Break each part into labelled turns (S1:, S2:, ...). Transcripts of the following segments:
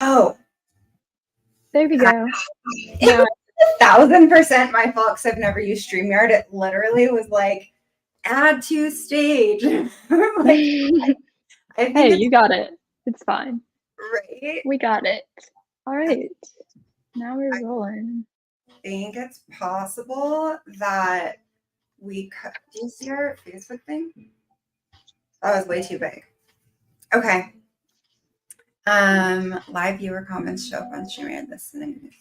S1: Oh,
S2: There we go.
S1: it
S2: Now,
S1: was 1,000% my fault because I've never used StreamYard. It literally was like, add to stage. Like, I think
S2: hey,
S1: it's
S2: you got it. It's fine.
S1: right.
S2: We got it. All
S1: I
S2: right. Now we're rolling.
S1: think it's possible that we could. Do you see our Facebook thing? That was way too big. Okay. Live viewer comments show up on StreamYard listening.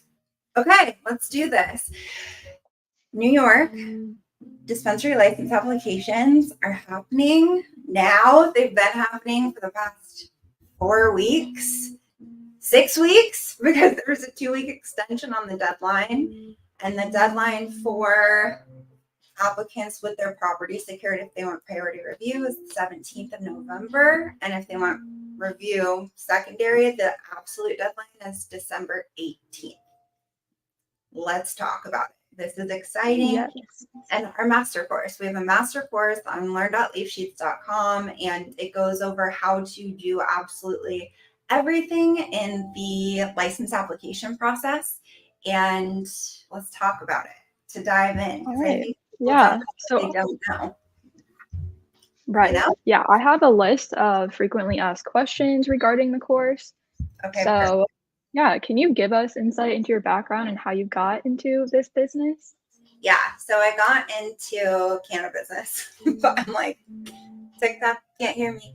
S1: Okay, let's do this. New York dispensary license applications are happening now. They've been happening for the past 4 weeks, 6 weeks, because there was a 2-week extension on the deadline. And the deadline for applicants with their property secured, if they want priority review, is the 17th of November. And if they want review secondary, the absolute deadline is December 18th. Let's talk about it. This is exciting.
S2: Yes.
S1: And our master course, we have a master course on learn.leafsheets.com, and it goes over how to do absolutely everything in the license application process. And let's talk about it to dive in, because I think people jump in what they don't know.
S2: Right.
S1: You know?
S2: Yeah, I have a list of frequently asked questions regarding the course.
S1: Okay.
S2: So, yeah, can you give us insight into your background and how you got into this business?
S1: Yeah. So I got into cannabis, but I'm like, TikTok can't hear me.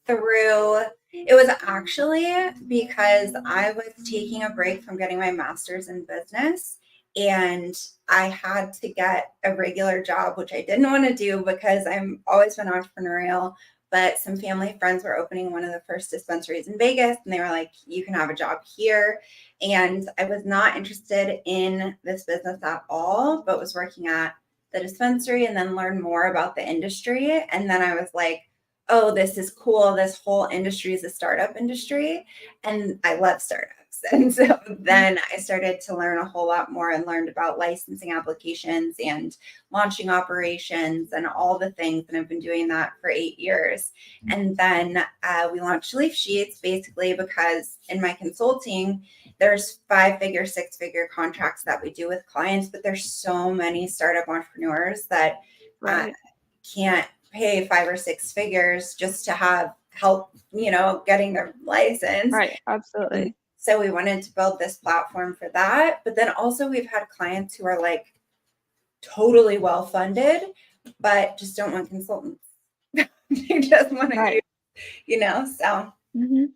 S1: It was actually because I was taking a break from getting my master's in business, and I had to get a regular job, which I didn't want to do because I'm always been entrepreneurial. But some family friends were opening one of the first dispensaries in Vegas, and they were like, you can have a job here. And I was not interested in this business at all, but was working at the dispensary and then learned more about the industry. And then I was like, oh, this is cool. This whole industry is a startup industry, and I love startups. And so then I started to learn a whole lot more and learned about licensing applications and launching operations and all the things. And I've been doing that for 8 years. And then we launched Leafsheets basically because in my consulting, there's 5-figure, 6-figure contracts that we do with clients, but there's so many startup entrepreneurs that can't pay 5 or 6 figures just to have help, getting their license.
S2: Right, absolutely.
S1: And so we wanted to build this platform for that. But then also we've had clients who are like totally well funded, but just don't want consultants. They just want to use, so.
S2: Mm-hmm.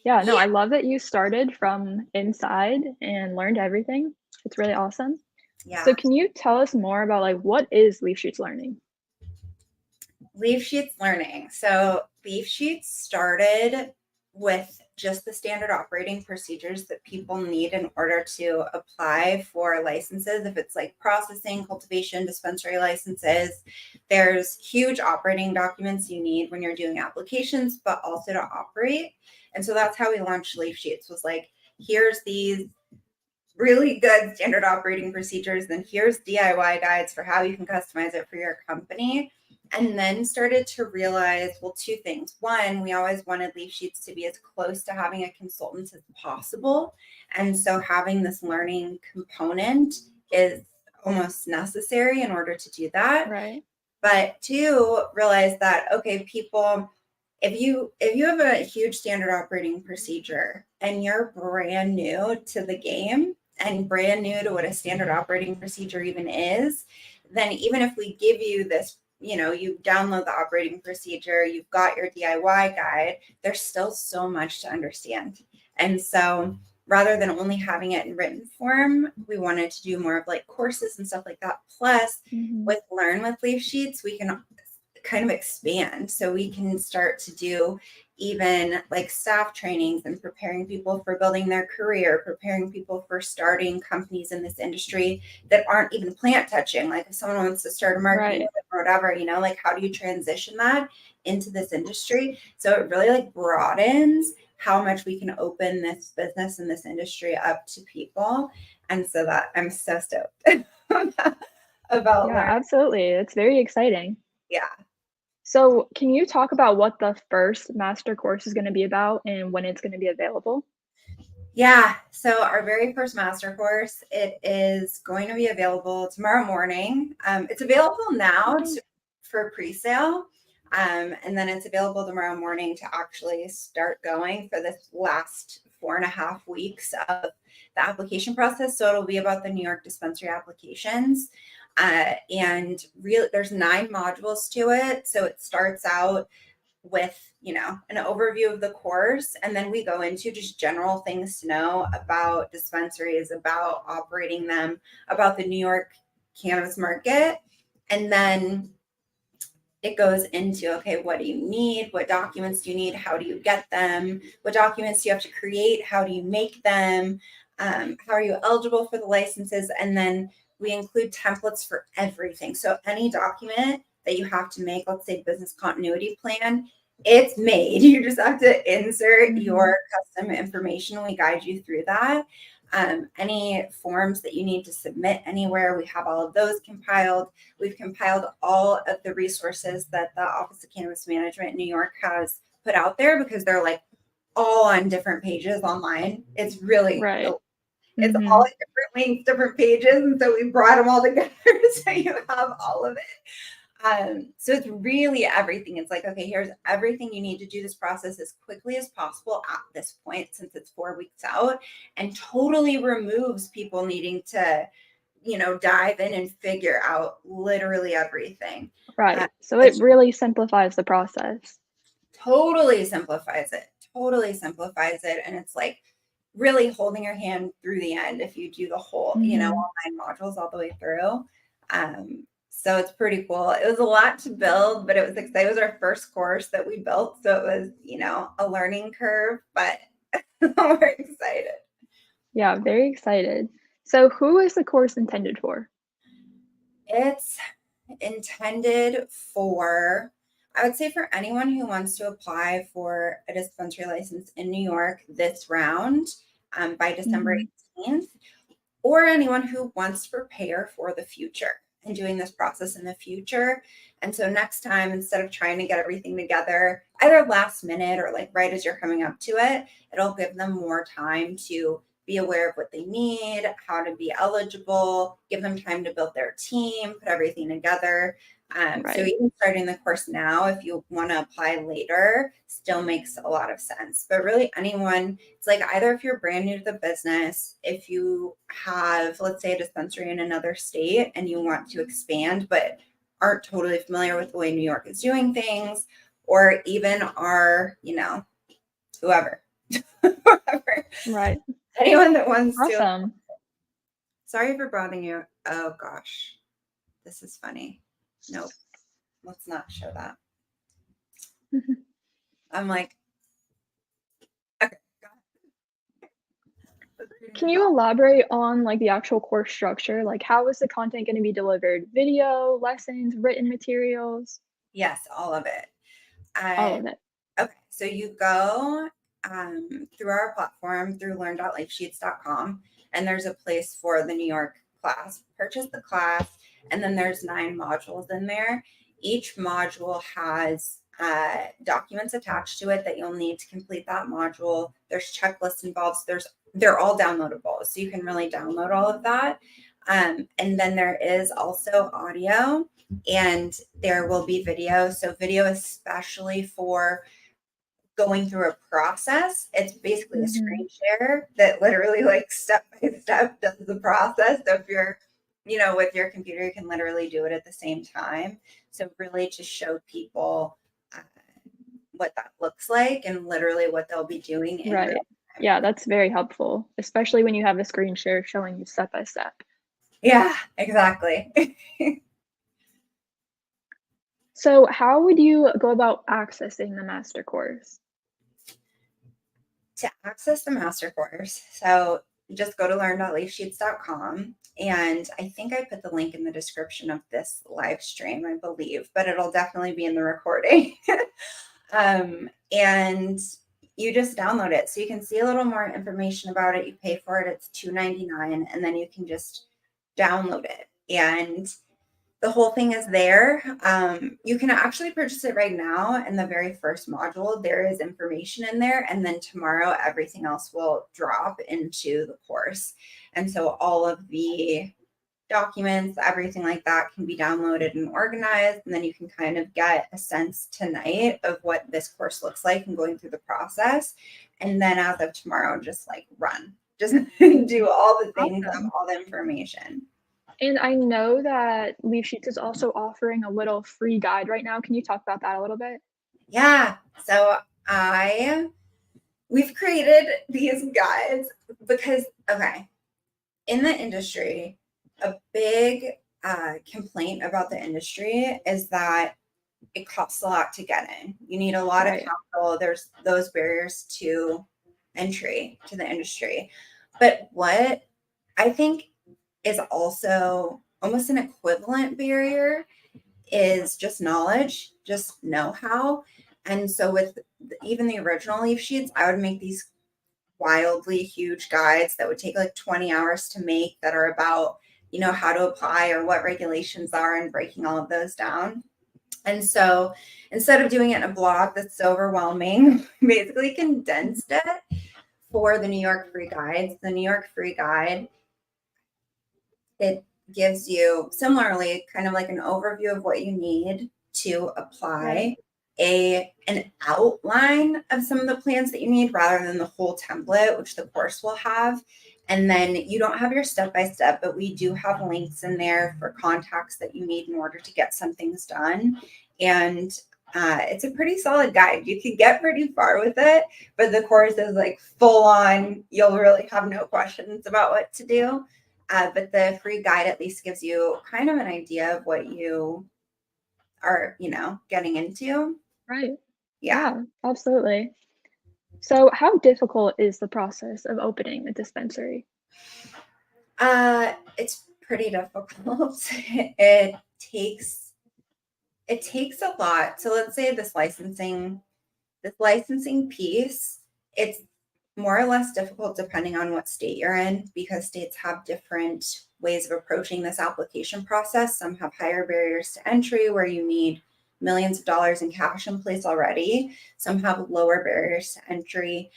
S2: Yeah, no, I love that you started from inside and learned everything. It's really awesome.
S1: Yeah.
S2: So can you tell us more about like what is Leafsheets Learning?
S1: Leafsheets Learning. So Leafsheets started with just the standard operating procedures that people need in order to apply for licenses. If it's like processing, cultivation, dispensary licenses, there's huge operating documents you need when you're doing applications, but also to operate. And so that's how we launched Leafsheets, was like, here's these really good standard operating procedures, then here's DIY guides for how you can customize it for your company. And then started to realize, well, 2 things. One, we always wanted Leafsheets to be as close to having a consultant as possible. And so having this learning component is almost necessary in order to do that.
S2: Right.
S1: But 2, realize that, okay, people, if you have a huge standard operating procedure and you're brand new to the game and brand new to what a standard operating procedure even is, then even if we give you this, you download the operating procedure, you've got your DIY guide, there's still so much to understand. And so rather than only having it in written form, we wanted to do more of like courses and stuff like that. Plus, with Learn with Leafsheets, we can kind of expand. So we can start to do even like staff trainings and preparing people for building their career, preparing people for starting companies in this industry that aren't even plant touching. Like if someone wants to start a marketing or whatever, like how do you transition that into this industry? So it really like broadens how much we can open this business and this industry up to people. And so that I'm so stoked about
S2: that. Absolutely. It's very exciting.
S1: Yeah.
S2: So, can you talk about what the first master course is going to be about and when it's going to be available?
S1: Yeah, so our very first master course, it is going to be available tomorrow morning. It's available now
S2: Okay.
S1: for pre-sale, and then it's available tomorrow morning to actually start going for this last 4.5 weeks of the application process. So it'll be about the New York dispensary applications, and really, there's 9 modules to it. So it starts out with an overview of the course, and then we go into just general things to know about dispensaries, about operating them, about the New York cannabis market. And then it goes into, okay, what do you need, what documents do you need, how do you get them, what documents do you have to create, how do you make them, how are you eligible for the licenses. And then we include templates for everything. So any document that you have to make, let's say business continuity plan, it's made. You just have to insert
S2: Hmm.
S1: your custom information. We guide you through that. Any forms that you need to submit anywhere, we have all of those compiled. We've compiled all of the resources that the Office of Cannabis Management in New York has put out there, because they're like all on different pages online. It's really,
S2: Right.
S1: it's all
S2: Hmm.
S1: at different links, different pages. And so we brought them all together so you have all of it. So it's really everything. It's like, okay, here's everything you need to do this process as quickly as possible at this point, since it's 4 weeks out, and totally removes people needing to, dive in and figure out literally everything. Uh,
S2: Right. So it
S1: it's
S2: really simplifies the process.
S1: totally simplifies it, totally simplifies it. And it's like really holding your hand through the end if you do the whole,
S2: Hmm.
S1: all 9 modules all the way through. So it's pretty cool. It was a lot to build, but it was exciting. It was our first course that we built. So it was, a learning curve, but we're excited.
S2: Yeah, very excited. So, who is the course intended for?
S1: It's intended for, I would say, for anyone who wants to apply for a dispensary license in New York this round, by December
S2: Hmm.
S1: 18th, or anyone who wants to prepare for the future and doing this process in the future. And so next time, instead of trying to get everything together either last minute or like right as you're coming up to it, it'll give them more time to be aware of what they need, how to be eligible, give them time to build their team, put everything together. So
S2: Right.
S1: even starting the course now, if you want to apply later, still makes a lot of sense. But really, anyone, it's like either if you're brand new to the business, if you have, let's say, a dispensary in another state and you want to expand, but aren't totally familiar with the way New York is doing things, or even are, whoever, whoever,
S2: Right.
S1: anyone that wants to.
S2: Awesome.
S1: Sorry for bothering you. Oh gosh, this is funny. Nope, let's not show that. I'm like, okay, let's read
S2: Can
S1: the
S2: you elaborate on like the actual course structure? Like, how is the content going to be delivered? Video, lessons, written materials,
S1: Yes, all of it.
S2: all
S1: Uh,
S2: of it.
S1: okay, so you go through our platform through learn.leafsheets.com, and there's a place for the New York class. Purchase the class, and then there's 9 modules in there. Each module has documents attached to it that you'll need to complete that module. There's checklists involved. So they're all downloadable, so you can really download all of that. And then there is also audio, and there will be video. So video, especially for going through a process. It's basically a
S2: Hmm.
S1: screen share that literally like step by step does the process. So if you're, with your computer, you can literally do it at the same time. So really to show people uh, what that looks like and literally what they'll be doing in real
S2: Right.
S1: time.
S2: Yeah, that's very helpful, especially when you have a screen share showing you step by step.
S1: Yeah, exactly.
S2: So, how would you go about accessing the master course?
S1: To access the master course, so just go to learn.leafsheets.com. And I think I put the link in the description of this live stream, I believe, but it'll definitely be in the recording. And you just download it. So you can see a little more information about it. You pay for it, it's $2.99, and then you can just download it. And The whole thing is there. You can actually purchase it right now. In the very first module, there is information in there. And then tomorrow, everything else will drop into the course. And so all of the documents, everything like that can be downloaded and organized. And then you can kind of get a sense tonight of what this course looks like and going through the process. And then as of tomorrow, just like run, just do all the things, have
S2: Awesome.
S1: all the information.
S2: And I know that Leafsheets is also offering a little free guide right now. Can you talk about that a little bit?
S1: Yeah. So we've created these guides because, okay, in the industry, a big complaint about the industry is that it costs a lot to get in. You need a lot of
S2: Right.
S1: capital. There's those barriers to entry to the industry. But what I think is also almost an equivalent barrier is just knowledge, just know how. And so with even the original leaf sheets, I would make these wildly huge guides that would take like 20 hours to make that are about, how to apply or what regulations are and breaking all of those down. And so instead of doing it in a blog that's so overwhelming, basically condensed it for the New York Free Guides. The New York Free Guide, it gives you similarly kind of like an overview of what you need to
S2: Right.
S1: apply, an outline of some of the plans that you need rather than the whole template, which the course will have. And then you don't have your step by step, but we do have links in there for contacts that you need in order to get some things done. And it's a pretty solid guide. You could get pretty far with it, but the course is like full on. You'll really have no questions about what to do. But the free guide at least gives you kind of an idea of what you are, getting into.
S2: Right.
S1: Yeah.
S2: Yeah, absolutely. So, how difficult is the process of opening a dispensary?
S1: It's pretty difficult. It takes it takes a lot. So let's say this licensing piece, it's more or less difficult depending on what state you're in because states have different ways of approaching this application process. Some have higher barriers to entry where you need millions of dollars in cash in place already. Some have lower barriers to entry.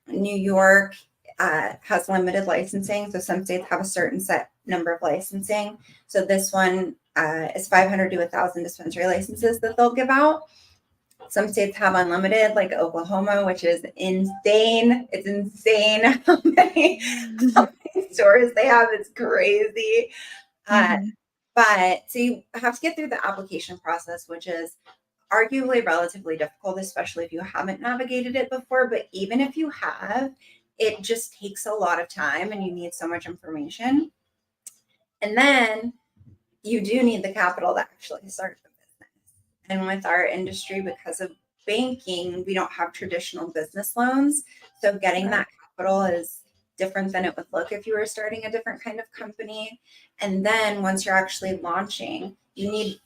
S1: New York has limited licensing, so some states have a certain set number of licensing. So this one is 500 to 1,000 dispensary licenses that they'll give out. Some states have unlimited, like Oklahoma, which is insane. It's insane how many stores they have. It's crazy. Uh,
S2: Mhm.
S1: but so you have to get through the application process, which is arguably relatively difficult, especially if you haven't navigated it before. But even if you have, it just takes a lot of time and you need so much information. And then you do need the capital to actually start the business. And with our industry, because of banking, we don't have traditional business loans. So getting
S2: Right.
S1: that capital is different than it would look if you were starting a different kind of company. And then once you're actually launching,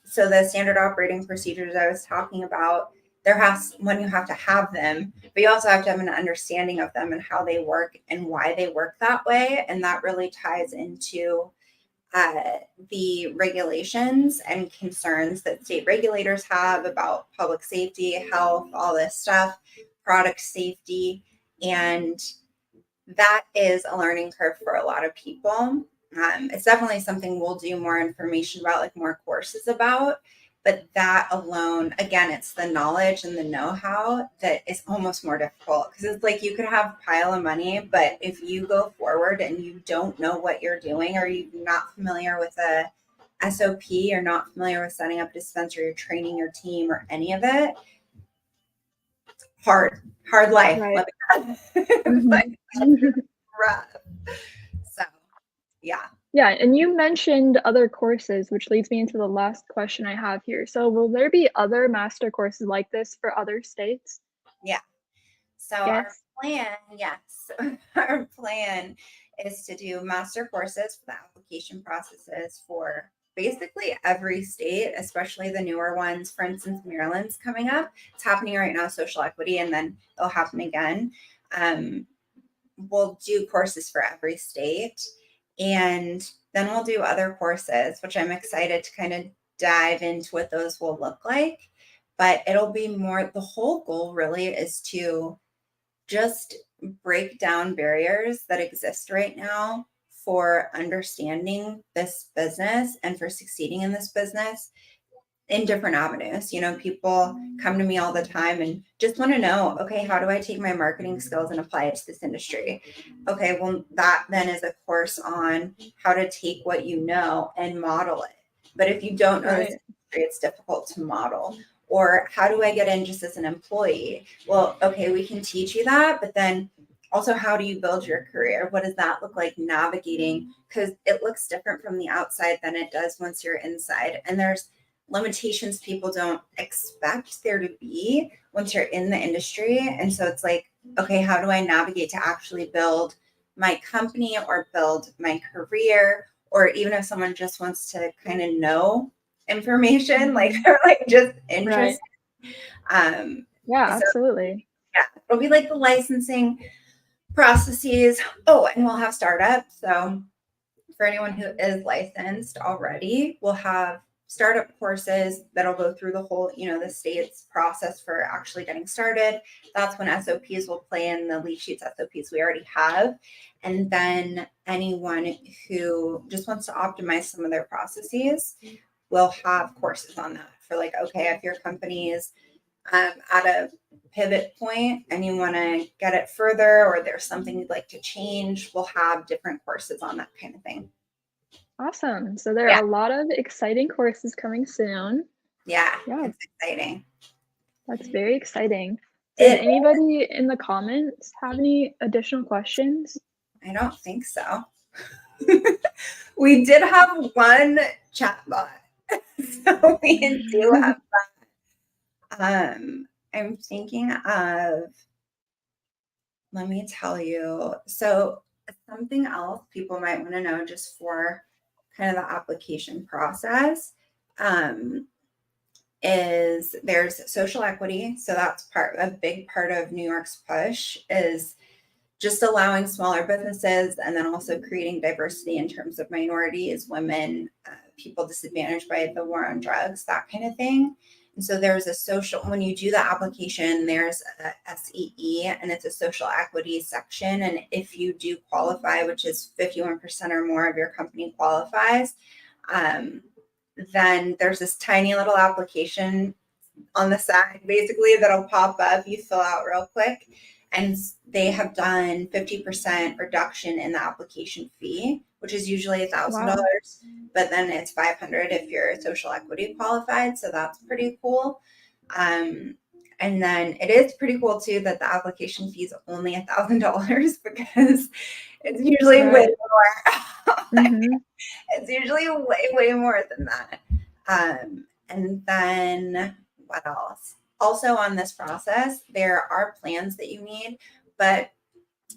S1: so the standard operating procedures I was talking about, you have to have them, but you also have to have an understanding of them and how they work and why they work that way. And that really ties into the regulations and concerns that state regulators have about public safety, health, all this stuff, product safety. And that is a learning curve for a lot of people. It's definitely something we'll do more information about, like more courses about. But that alone, again, it's the knowledge and the know-how that is almost more difficult because it's like you could have a pile of money, but if you go forward and you don't know what you're doing or you're not familiar with a SOP or not familiar with setting up a dispensary or training your team or any of it, hard life.
S2: Right.
S1: Let me but
S2: Mhm.
S1: rough. So yeah.
S2: Yeah, and you mentioned other courses, which leads me into the last question I have here. So, will there be other master courses like this for other states?
S1: Yeah. So our
S2: Yes.
S1: plan, yes, our plan is to do master courses for the application processes for basically every state, especially the newer ones. For instance, Maryland's coming up. It's happening right now, social equity, and then it'll happen again. Um, we'll do courses for every state. And Then we'll do other courses, which I'm excited to kind of dive into what those will look like. But it'll be more, the whole goal really is to just break down barriers that exist right now for understanding this business and for succeeding in this business in different avenues. People come to me all the time and just want to know, okay, how do I take my marketing skills and apply it to this industry? Okay, well, that then is a course on how to take what you know and model it. But if you don't know this
S2: Right.
S1: industry, it's difficult to model. Or how do I get in just as an employee? Well, okay, we can teach you that, but then also, how do you build your career? What does that look like navigating? Because it looks different from the outside than it does once you're inside. And there's limitations people don't expect there to be once you're in the industry. And so it's like, okay, how do I navigate to actually build my company or build my career? Or even if someone just wants to kind of know information, like
S2: Mhm.
S1: they're like just
S2: Right.
S1: interested. Um,
S2: Yeah,
S1: so
S2: absolutely.
S1: yeah, it'll be like the licensing processes. Oh, and we'll have startups. So for anyone who is licensed already, we'll have startup courses that'll go through the whole, the state's process for actually getting started. That's when SOPs will play in the Leafsheets SOPs we already have. And then anyone who just wants to optimize some of their processes will have courses on that for like, okay, if your company is at a pivot point and you want to get it further or there's something you'd like to change, we'll have different courses on that kind of thing.
S2: Awesome. So there
S1: Yeah.
S2: are a lot of exciting courses coming soon.
S1: Yeah,
S2: Yeah,
S1: it's exciting.
S2: that's very exciting. Did
S1: It,
S2: anybody in the comments have any additional questions?
S1: I don't think so. We did have one chatbot, so we do have. I'm thinking of. Let me tell you. So something else people might want to know just for kind of the application process. Um, is there's social equity. So that's a big part of New York's push is just allowing smaller businesses and then also creating diversity in terms of minorities, women, people disadvantaged by the war on drugs, that kind of thing. And so there's a social, when you do the application, there's a SEE and it's a social equity section. And if you do qualify, which is 51% or more of your company qualifies, um, then there's this tiny little application on the side basically that'll pop up. You fill out real quick, and they have done 50% reduction in the application fee, which is usually
S2: Wow.
S1: $1,000, but then it's 500 if you're social equity qualified. So that's pretty cool. Um, and then it is pretty cool too that the application fee is only $1,000 because it's usually way
S2: Right.
S1: more.
S2: Mhm.
S1: It's usually way more than that. And then what else? Also on this process, there are plans that you need, but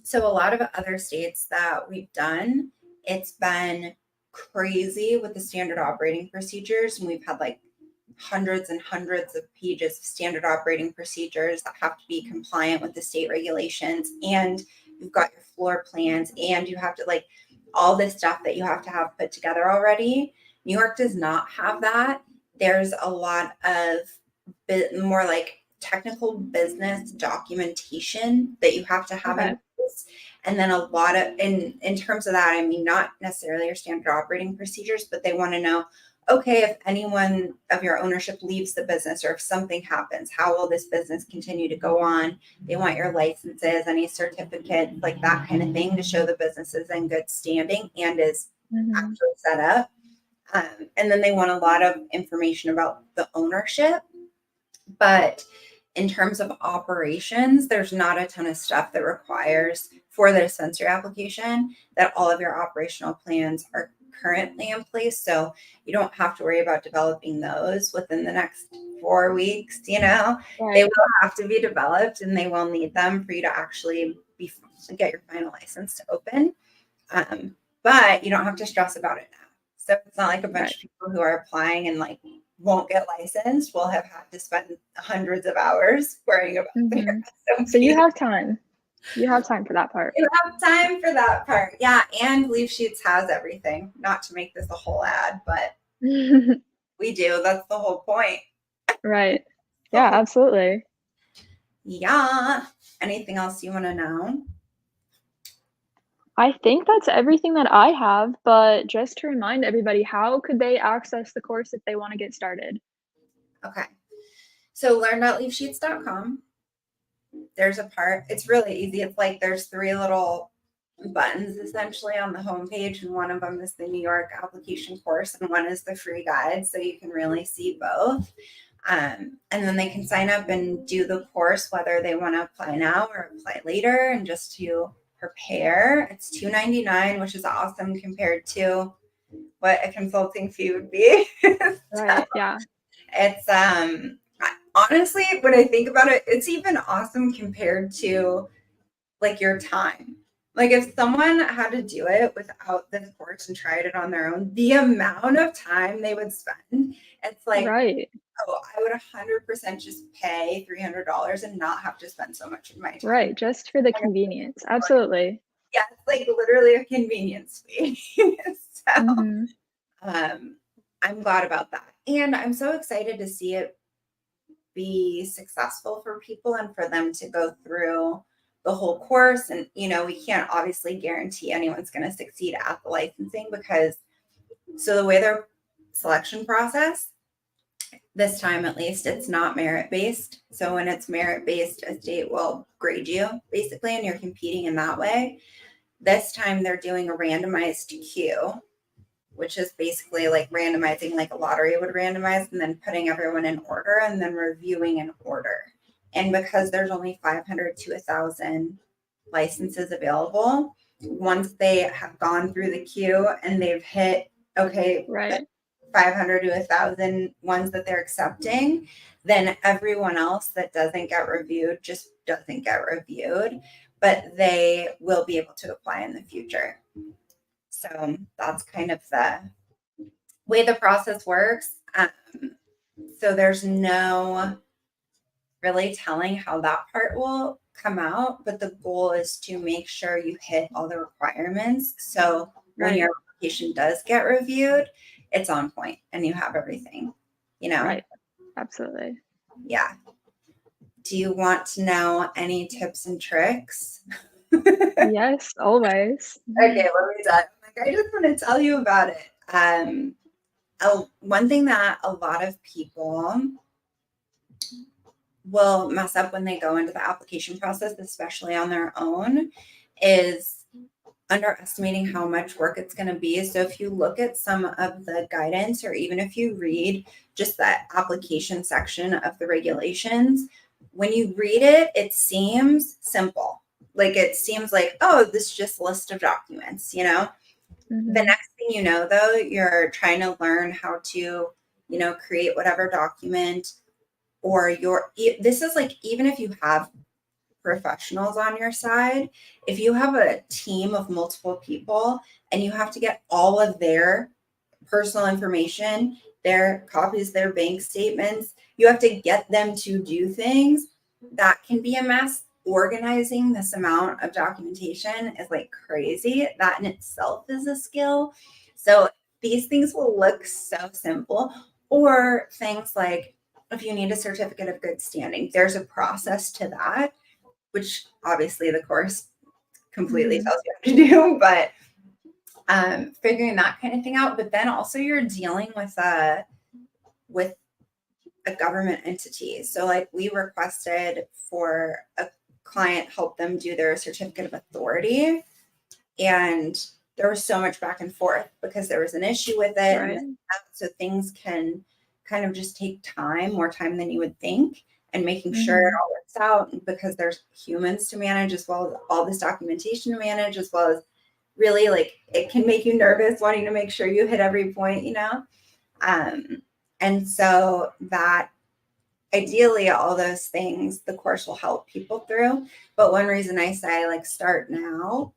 S1: so a lot of other states that we've done, it's been crazy with the standard operating procedures, and we've had like hundreds and hundreds of pages of standard operating procedures that have to be compliant with the state regulations, and you've got your floor plans, and you have to like all this stuff that you have to have put together already. New York does not have that. There's a lot of more like technical business documentation that you have to have in
S2: Okay.
S1: place. And then a lot of in terms of that, I mean not necessarily your standard operating procedures, but they want to know, okay, if anyone of your ownership leaves the business or if something happens, how will this business continue to go on? They want your licenses, any certificates, like that kind of thing to show the business is in good standing and is
S2: Mhm.
S1: actually set up. And then they want a lot of information about the ownership. But in terms of operations, there's not a ton of stuff that requires for the dispensary application that all of your operational plans are currently in place. So you don't have to worry about developing those within the next 4 weeks. They
S2: Right.
S1: will have to be developed and they will need them for you to actually get your final license to open. But you don't have to stress about it now. So it's not like a bunch
S2: Right.
S1: of people who are applying and like won't get licensed will have had to spend hundreds of hours worrying about their
S2: Mhm. So you
S1: SOP.
S2: have time. You have time for that part.
S1: You have time for that part. Yeah. And Leafsheets has everything. Not to make this a whole ad, but we do. That's the whole point.
S2: Right.
S1: The
S2: Yeah,
S1: whole,
S2: absolutely.
S1: yeah. Anything else you want to know?
S2: I think that's everything that I have, but just to remind everybody, how could they access the course if they want to get started?
S1: Okay. So learn.leafsheets.com. There's a part, it's really easy. It's like there's three little buttons essentially on the homepage, and one of them is the New York application course, and one is the free guide. So you can really see both. And then they can sign up and do the course, whether they want to apply now or apply later, and just to prepare. It's $2.99, which is awesome compared to what a consulting fee would be. So
S2: Right. Yeah.
S1: it's honestly, when I think about it, it's even awesome compared to like your time. Like if someone had to do it without this course and tried it on their own, the amount of time they would spend, it's like,
S2: Right.
S1: oh, I would 100% just pay $300 and not have to spend so much of my time.
S2: Right. Just for the convenience. Absolutely.
S1: Yeah, it's like literally a convenience fee. So
S2: Mhm.
S1: um, I'm glad about that. And I'm so excited to see it be successful for people and for them to go through the whole course. And, we can't obviously guarantee anyone's going to succeed at the licensing because, so the way their selection process, this time at least, it's not merit based. So when it's merit based, a state will grade you basically, and you're competing in that way. This time they're doing a randomized queue, which is basically like randomizing like a lottery would randomize, and then putting everyone in order and then reviewing an order. And because there's only 500 to 1,000 licenses available, once they have gone through the queue and they've hit, okay, the
S2: Right.
S1: 500 to 1,000 ones that they're accepting, then everyone else that doesn't get reviewed just doesn't get reviewed, but they will be able to apply in the future. So that's kind of the way the process works. So there's no really telling how that part will come out, but the goal is to make sure you hit all the requirements. So when
S2: Right.
S1: your application does get reviewed, it's on point and you have everything, you know?
S2: Right. Absolutely.
S1: Yeah. Do you want to know any tips and tricks? Okay,
S2: Yes, always.
S1: let me tell you. I just want to tell you about it. One thing that a lot of people will mess up when they go into the application process, especially on their own, is underestimating how much work it's going to be. So if you look at some of the guidance, or even if you read just that application section of the regulations, when you read it, it seems simple. Like it seems like, oh, this is just a list of documents, The
S2: Mhm.
S1: next thing you know, though, you're trying to learn how to, create whatever document, or this is like, even if you have professionals on your side, if you have a team of multiple people and you have to get all of their personal information, their copies, their bank statements, you have to get them to do things, that can be a mess. Organizing this amount of documentation is like crazy. That in itself is a skill. So these things will look so simple, or things like if you need a certificate of good standing, there's a process to that, which obviously the course completely
S2: Mhm.
S1: tells you how to do, but figuring that kind of thing out. But then also you're dealing with a government entity. So like we requested for a client help them do their certificate of authority, and there was so much back and forth because there was an issue with it, and
S2: Right.
S1: so things can kind of just take time, more time than you would think, and making sure it
S2: Mhm.
S1: all works out, because there's humans to manage as well as all this documentation to manage, as well as really like it can make you nervous wanting to make sure you hit every point. um, and so that ideally all those things the course will help people through. But one reason I say like start now,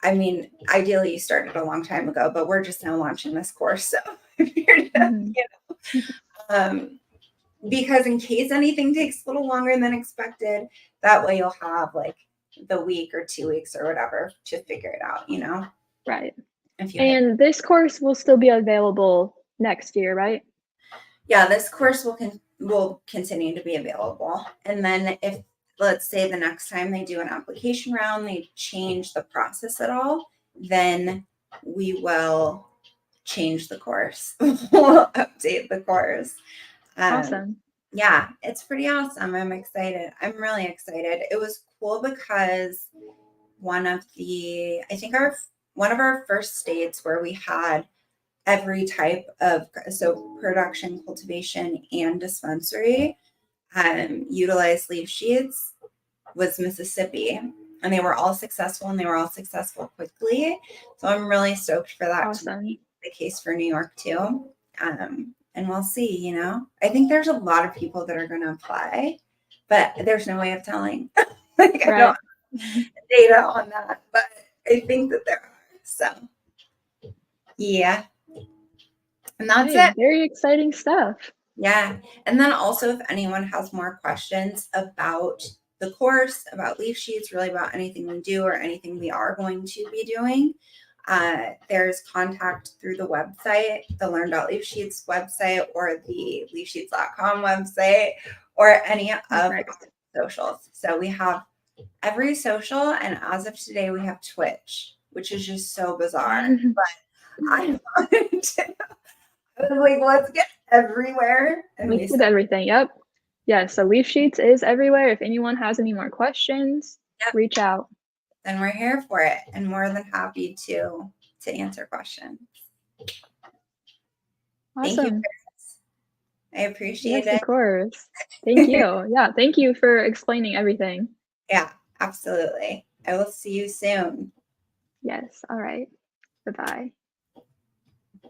S1: I mean, ideally you started a long time ago, but we're just now launching this course. So if you're just,
S2: Mhm.
S1: um, because in case anything takes a little longer than expected, that way you'll have like the week or 2 weeks or whatever to figure it out,
S2: Right.
S1: if you hit.
S2: And this course will still be available next year, right?
S1: Yeah, this course will continue to be available. And then if, let's say, the next time they do an application round, they change the process at all, then we will change the course. We'll update the course.
S2: Awesome.
S1: Yeah, it's pretty awesome. I'm excited. I'm really excited. It was cool because one of our first states where we had every type of, so production, cultivation, and dispensary utilized leaf sheets was Mississippi, and they were all successful, and they were all successful quickly. So I'm really stoked for that to
S2: Awesome.
S1: be the case for New York too. And we'll see. I think there's a lot of people that are going to apply, but there's no way of telling. Like, I don't
S2: Right.
S1: have data on that, but I think that there are. So yeah, and that's
S2: Hey,
S1: it.
S2: very exciting stuff.
S1: Yeah. And then also, if anyone has more questions about the course, about leaf sheets, really about anything we do or anything we are going to be doing, there's contact through the website, the learn.leafsheets website, or the leafsheets.com website, or any of our
S2: Perfect.
S1: socials. So we have every social, and as of today, we have Twitch, which is just so bizarre. But I wanted to I was like, let's get everywhere. And
S2: We did everything. Yep. Yeah, so Leafsheets is everywhere. If anyone has any more questions,
S1: yep,
S2: reach out.
S1: then we're here for it and more than happy to answer questions. Thank you,
S2: Awesome.
S1: Chris. I appreciate
S2: Yes, of
S1: it.
S2: course. Thank you. Yeah, thank you for explaining everything.
S1: Yeah, absolutely. I will see you soon.
S2: Yes. All right. Bye-bye.